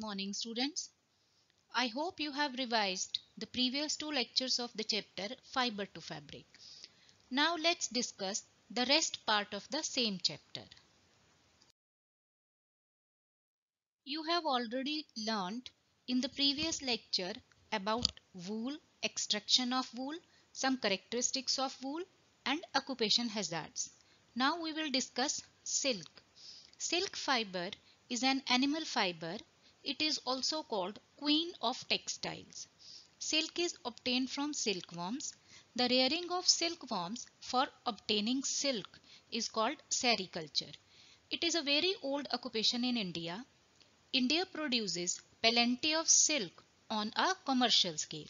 Morning students. I hope you have revised the previous two lectures of the chapter Fiber to Fabric. Now let's discuss the rest part of the same chapter. You have already learned in the previous lecture about wool, extraction of wool, some characteristics of wool and occupation hazards. Now we will discuss silk. Silk fiber is an animal fiber. It is also called queen of textiles. Silk is obtained from silkworms. The rearing of silkworms for obtaining silk is called sericulture. It is a very old occupation in India. India produces plenty of silk on a commercial scale.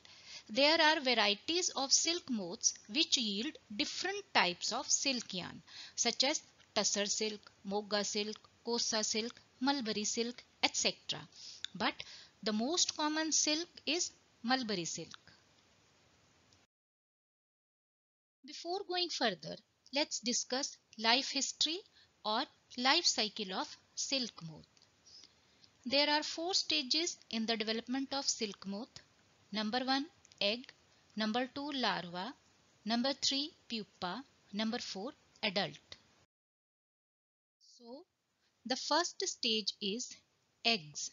There are varieties of silk moths which yield different types of silk yarn such as tussar silk, moga silk, kosa silk, mulberry silk, etc. But the most common silk is mulberry silk. Before going further, let's discuss life history or life cycle of silk moth. There are four stages in the development of silk moth. Number 1, egg. Number 2, larva. Number 3, pupa. Number 4, adult. So, the first stage is eggs.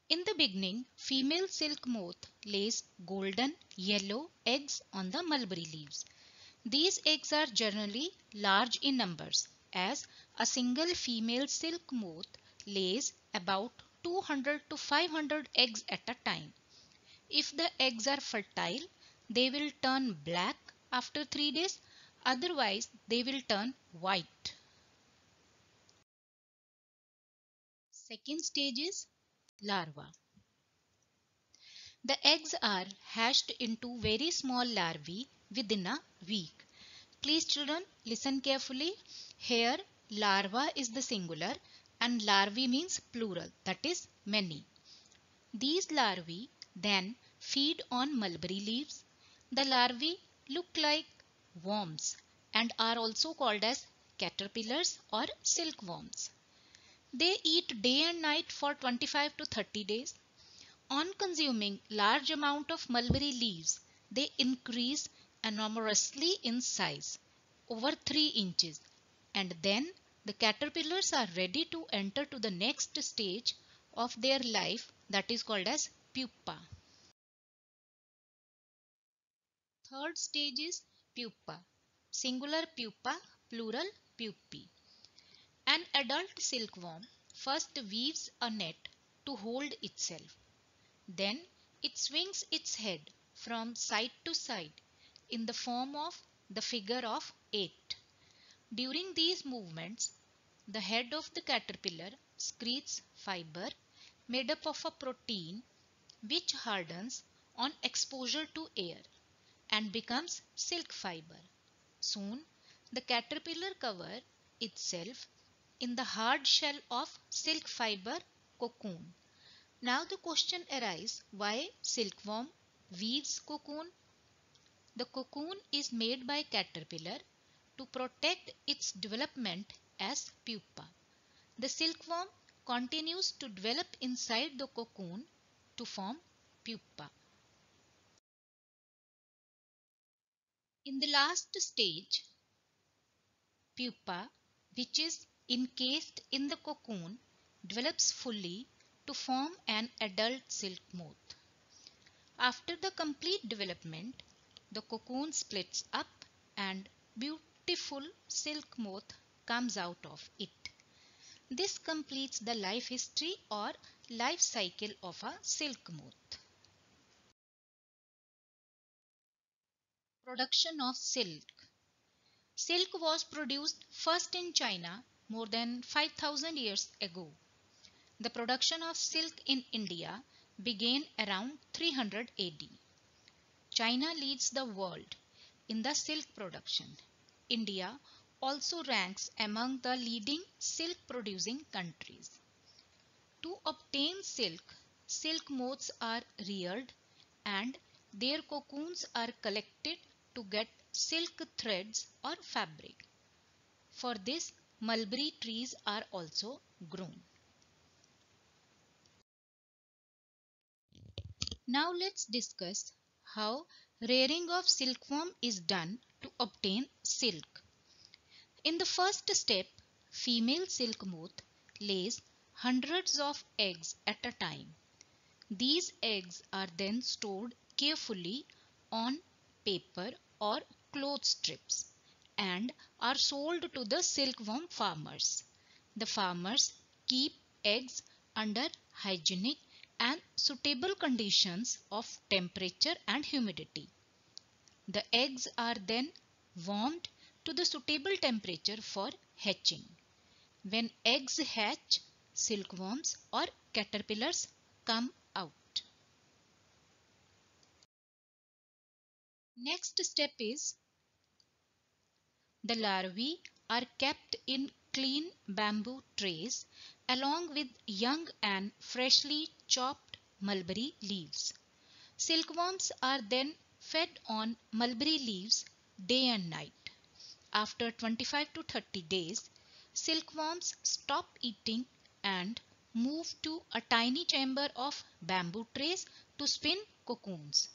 In the beginning, female silk moth lays golden yellow eggs on the mulberry leaves. These eggs are generally large in numbers, as a single female silk moth lays about 200 to 500 eggs at a time. If the eggs are fertile, they will turn black after 3 days, otherwise they will turn white. Second stage is larva. The eggs are hatched into very small larvae within a week. Please children, listen carefully. Here larva is the singular and larvae means plural, that is many. These larvae then feed on mulberry leaves. The larvae look like worms and are also called as caterpillars or silkworms. They eat day and night for 25 to 30 days. On consuming large amount of mulberry leaves, they increase enormously in size, over 3 inches, and then the caterpillars are ready to enter to the next stage of their life, that is called as pupa. Third stage is pupa, singular pupa, plural pupae. An adult silkworm first weaves a net to hold itself. Then it swings its head from side to side in the form of the figure of 8. During these movements, the head of the caterpillar secretes fiber made up of a protein which hardens on exposure to air and becomes silk fiber. Soon, the caterpillar covers itself in the hard shell of silk fiber cocoon. Now the question arises, why silkworm weaves cocoon? The cocoon is made by caterpillar to protect its development as pupa. The silkworm continues to develop inside the cocoon to form pupa. In the last stage, pupa, which is encased in the cocoon, develops fully to form an adult silk moth. After the complete development, the cocoon splits up and beautiful silk moth comes out of it. This completes the life history or life cycle of a silk moth. Production of silk. Silk was produced first in China more than 5000 years ago. The production of silk in India began around 300 AD. China leads the world in the silk production. India also ranks among the leading silk producing countries. To obtain silk, silk moths are reared and their cocoons are collected to get silk threads or fabric. For this, mulberry trees are also grown. Now let's discuss how rearing of silkworm is done to obtain silk. In the first step, female silk moth lays hundreds of eggs at a time. These eggs are then stored carefully on paper or cloth strips and are sold to the silkworm farmers. The farmers keep eggs under hygienic and suitable conditions of temperature and humidity. The eggs are then warmed to the suitable temperature for hatching. When eggs hatch, silkworms or caterpillars come out. Next step is the larvae are kept in clean bamboo trays along with young and freshly chopped mulberry leaves. Silkworms are then fed on mulberry leaves day and night. After 25 to 30 days, silkworms stop eating and move to a tiny chamber of bamboo trays to spin cocoons.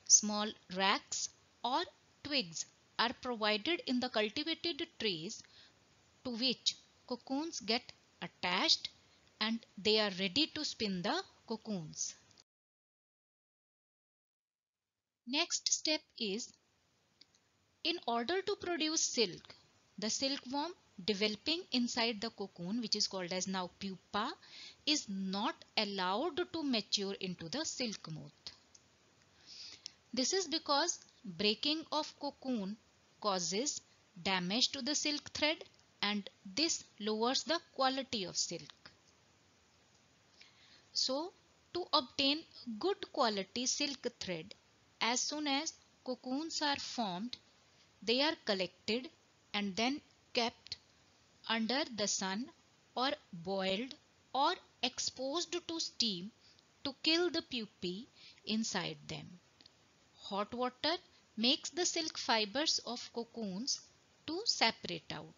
Small racks or twigs are provided in the cultivated trays to which cocoons get attached and they are ready to spin the cocoons. Next step is in order to produce silk, the silkworm developing inside the cocoon, which is called as now pupa, is not allowed to mature into the silk moth. This is because breaking of cocoon causes damage to the silk thread and this lowers the quality of silk. So, to obtain good quality silk thread, as soon as cocoons are formed, they are collected and then kept under the sun or boiled or exposed to steam to kill the pupae inside them. Hot water makes the silk fibers of cocoons to separate out.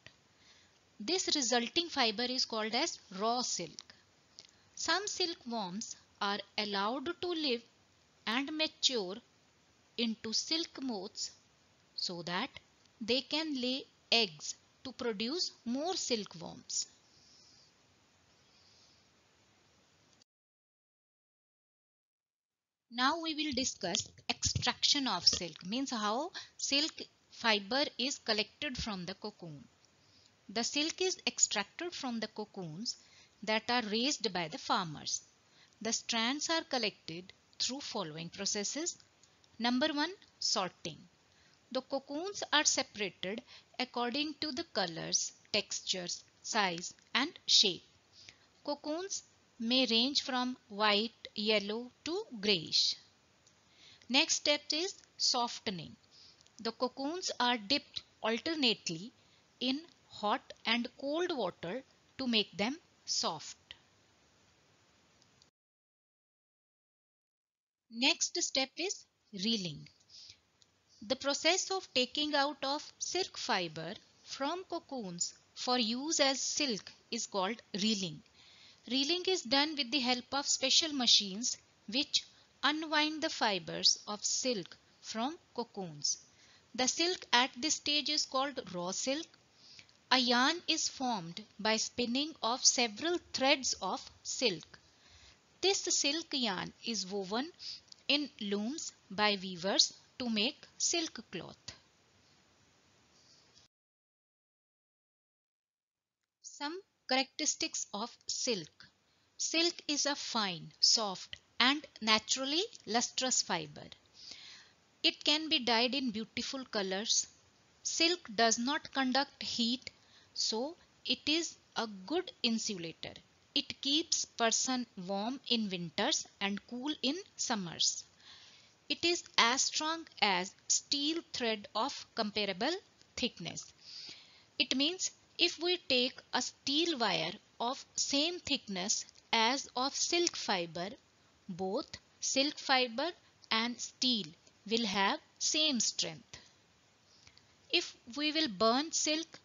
This resulting fiber is called as raw silk. Some silkworms are allowed to live and mature into silk moths so that they can lay eggs to produce more silkworms. Now we will discuss extraction of silk, means how silk fiber is collected from the cocoon. The silk is extracted from the cocoons that are raised by the farmers. The strands are collected through following processes. Number 1, sorting. The cocoons are separated according to the colors, textures, size and shape. Cocoons may range from white, yellow to grayish. Next step is softening. The cocoons are dipped alternately in hot and cold water to make them soft. Next step is reeling. The process of taking out of silk fiber from cocoons for use as silk is called reeling. Reeling is done with the help of special machines which unwind the fibers of silk from cocoons. The silk at this stage is called raw silk. A yarn is formed by spinning of several threads of silk. This silk yarn is woven in looms by weavers to make silk cloth. Some characteristics of silk. Silk is a fine, soft and naturally lustrous fiber. It can be dyed in beautiful colors. Silk does not conduct heat, so it is a good insulator. It keeps person warm in winters and cool in summers. It is as strong as steel thread of comparable thickness. It means if we take a steel wire of same thickness as of silk fiber, both silk fiber and steel will have same strength. If we will burn silk,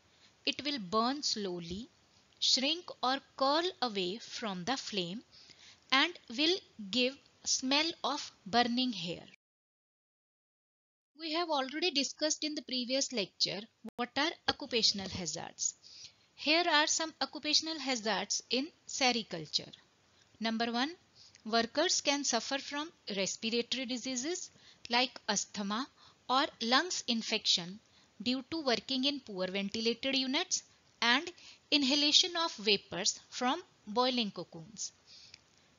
it will burn slowly, shrink or curl away from the flame and will give smell of burning hair. We have already discussed in the previous lecture what are occupational hazards. Here are some occupational hazards in sericulture. Number 1. Workers can suffer from respiratory diseases like asthma or lungs infection due to working in poor ventilated units and inhalation of vapors from boiling cocoons.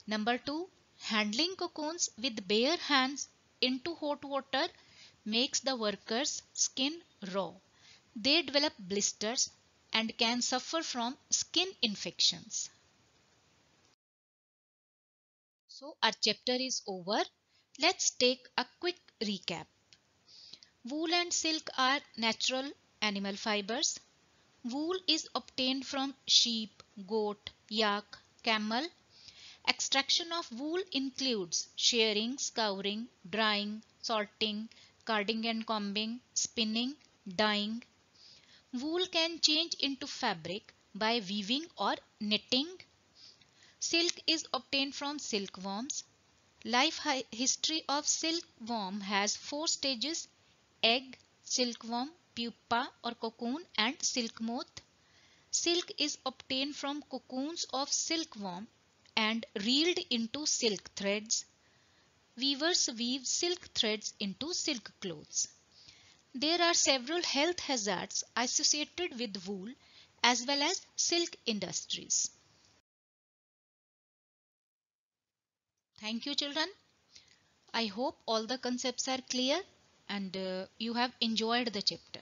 Number 2. Handling cocoons with bare hands into hot water makes the worker's skin raw. They develop blisters and can suffer from skin infections. So our chapter is over. Let's take a quick recap. Wool and silk are natural animal fibers. Wool is obtained from sheep, goat, yak, camel. Extraction of wool includes shearing, scouring, drying, sorting, carding and combing, spinning, dyeing. Wool can change into fabric by weaving or knitting. Silk is obtained from silkworms. Life history of silkworm has 4 stages: egg, silkworm, pupa or cocoon and silk moth. Silk is obtained from cocoons of silkworm and reeled into silk threads. Weavers weave silk threads into silk clothes. There are several health hazards associated with wool as well as silk industries. Thank you, children. I hope all the concepts are clear and you have enjoyed the chapter.